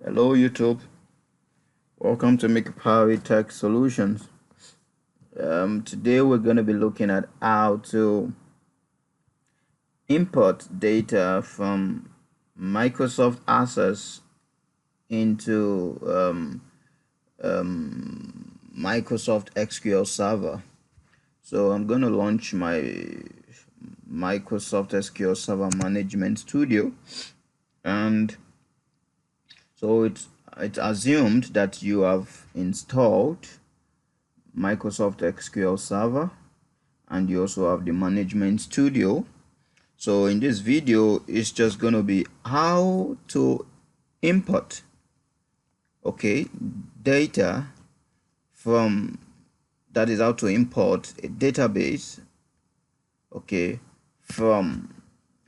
Hello YouTube, welcome to Make Power Tech Solutions. Today we're going to be looking at how to import data from Microsoft Access into Microsoft SQL Server. So I'm going to launch my Microsoft SQL Server Management Studio, and so it's assumed that you have installed Microsoft SQL Server and you also have the Management Studio. So in this video, it's just going to be how to import data from, that is how to import a database from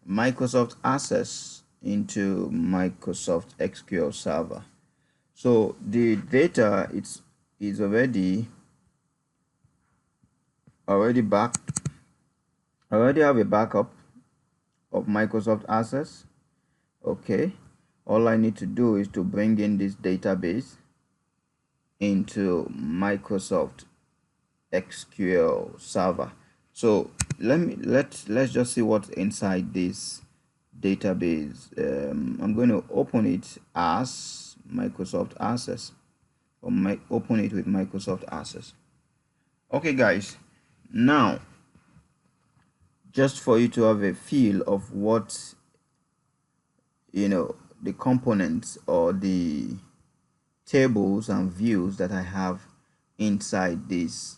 Microsoft Access into Microsoft SQL Server. So the data is already backed. I already have a backup of Microsoft Access. All I need to do is to bring in this database into Microsoft SQL Server. So let's just see what's inside this database. I'm going to open it as Microsoft Access, or open it with Microsoft Access. Okay guys, now just for you to have a feel of what the components or the tables and views that I have inside this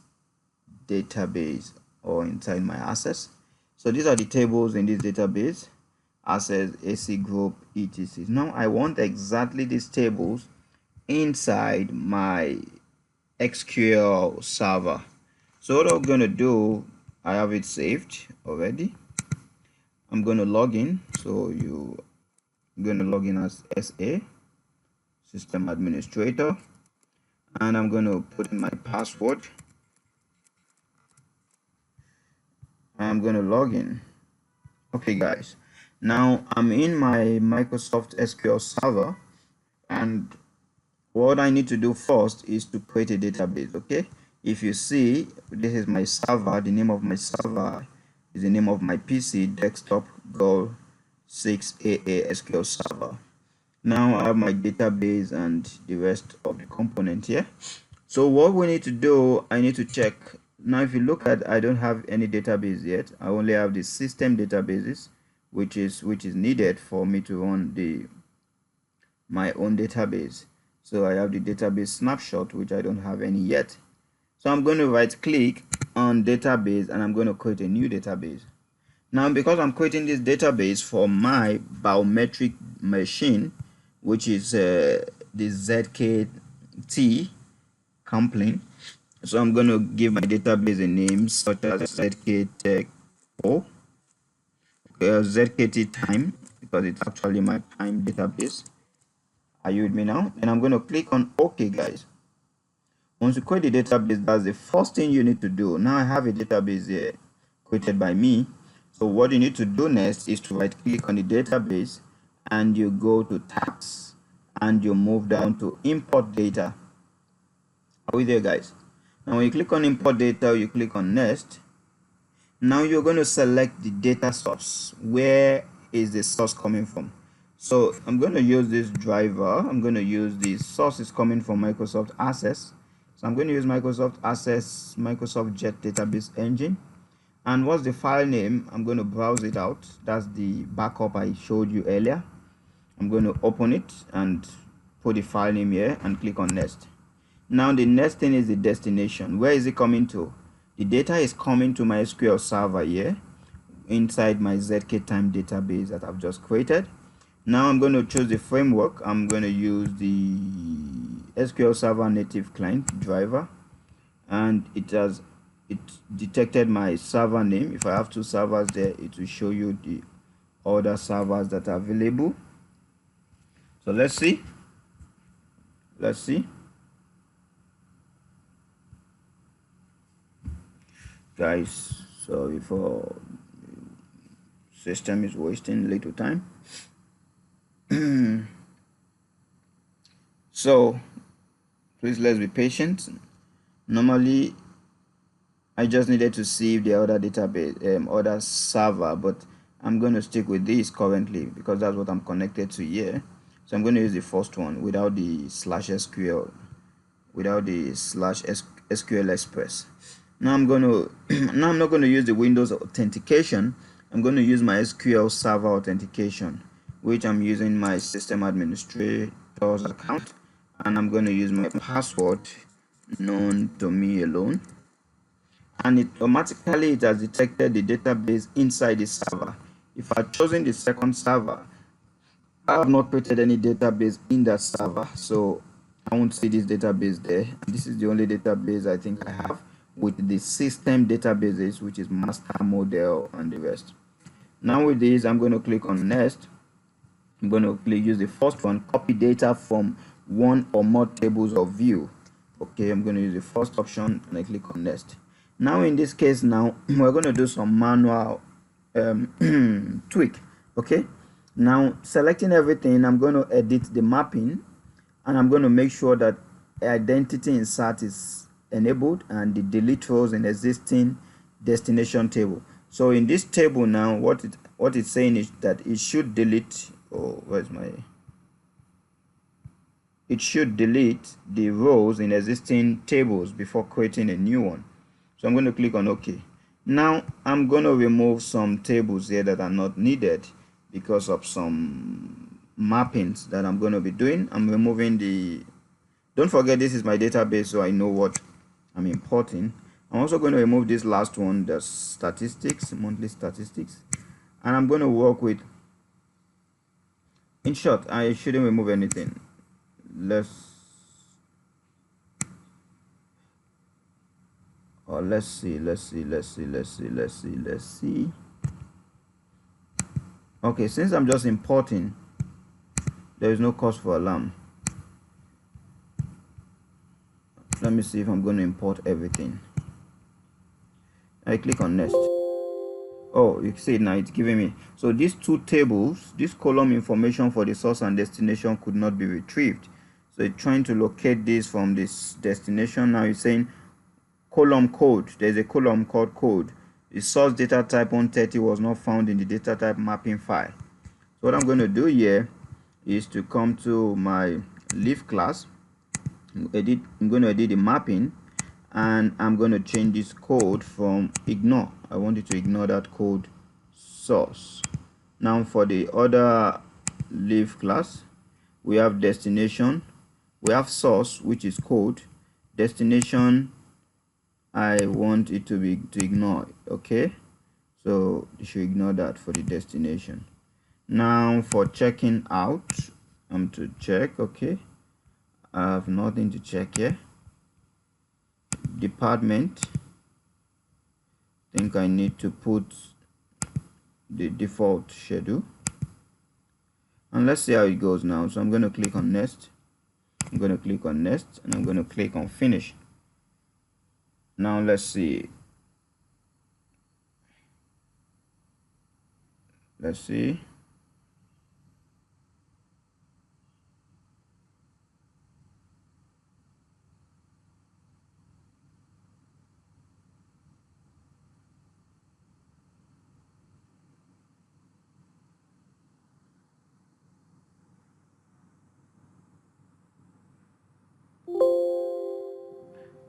database or inside my Access. So these are the tables in this database: Access, AC group, etc. Now I want exactly these tables inside my SQL Server. So what I'm going to do, I have it saved already. I'm going to log in. So I'm going to log in as SA, System Administrator, and I'm going to put in my password. I'm going to log in. Okay guys, now I'm in my Microsoft SQL Server, and what I need to do first is to create a database. If you see, this is my server. The name of my server is the name of my PC, desktop Go 6AA SQL Server. Now I have my database and the rest of the component here. So what we need to do, I need to check. Now if you look at, I don't have any database yet. I only have the system databases, which is needed for me to run my own database. So I have the database snapshot, which I don't have any yet. So I'm going to right click on database and I'm going to create a new database. Now because I'm creating this database for my biometric machine, which is the ZKT complaint, so I'm going to give my database a name such as ZKTech4, ZKT time, because it's actually my time database. Are you with me now? And I'm going to click on OK guys. Once you create the database, that's the first thing you need to do. Now I have a database here created by me. So what you need to do next is to right click on the database and you go to tax and you move down to import data. Are we there guys? Now when you click on import data, you click on next. Now you're going to select the data source. Where is the source coming from? So I'm going to use this driver. I'm going to use the sources coming from Microsoft Access. So I'm going to use Microsoft Access, Microsoft Jet Database Engine. And what's the file name? I'm going to browse it out. That's the backup I showed you earlier. I'm going to open it and put the file name here and click on next. Now the next thing is the destination. Where is it coming to? The data is coming to my SQL Server here inside my ZK time database that I've just created. Now I'm going to choose the framework. I'm going to use the SQL Server native client driver, and it detected my server name. If I have two servers there, it will show you the other servers that are available. So let's see. Guys, sorry for system is wasting little time. So please, let's be patient. Normally I just needed to see if the other database, other server, but I'm going to stick with this currently because that's what I'm connected to here. So I'm going to use the first one without the /SQL, without the /SQL Express. Now I'm going to now I'm not going to use the Windows authentication. I'm going to use my SQL Server authentication, which I'm using my system administrator's account, and I'm going to use my password known to me alone, and it has detected the database inside the server. If I've chosen the second server, I have not created any database in that server, so I won't see this database there. This is the only database I think I have with the system databases, which is master, model, and the rest. Now with this, I'm going to click on next. I'm going to use the first one, copy data from one or more tables of view. Okay, I'm going to use the first option and I click on next. Now in this case, now we're going to do some manual tweak. Okay, now selecting everything, I'm going to edit the mapping, and I'm going to make sure that identity insert is enabled and the delete rows in existing destination table. So in this table now, what it's saying is that it should delete, it should delete the rows in existing tables before creating a new one. So I'm going to click on OK. Now I'm going to remove some tables here that are not needed because of some mappings that I'm going to be doing. I'm removing the, don't forget this is my database, so I know what I'm importing. I'm also going to remove this last one, the statistics, monthly statistics, and I'm going to work with, in short, I shouldn't remove anything. Let's see. Okay, since I'm just importing, there is no cause for alarm. Let me see if I'm going to import everything. I click on next. Oh, you see now it's giving me, so these two tables, this column information for the source and destination could not be retrieved. So it's trying to locate this from this destination. Now it's saying column code. There's a column called code. The source data type 130 was not found in the data type mapping file. So what I'm going to do here is to come to my leaf class, I'm going to edit the mapping, and I'm going to change this code from ignore. I want you to ignore that code source. Now for the other leaf class, we have destination, we have source, which is code. Destination, I want it to be to ignore. Okay, so you should ignore that for the destination. Now for checking out, I'm to check. Okay, I have nothing to check here. Department, I think I need to put the default schedule, and let's see how it goes now. So I'm going to click on next, I'm going to click on next, and I'm going to click on finish. Now let's see,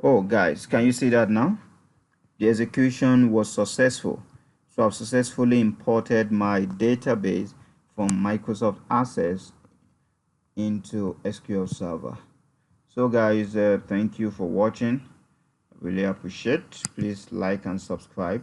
oh guys, can you see that now? The execution was successful. So I've successfully imported my database from Microsoft Access into SQL Server. So guys, thank you for watching. I really appreciate. Please like and subscribe.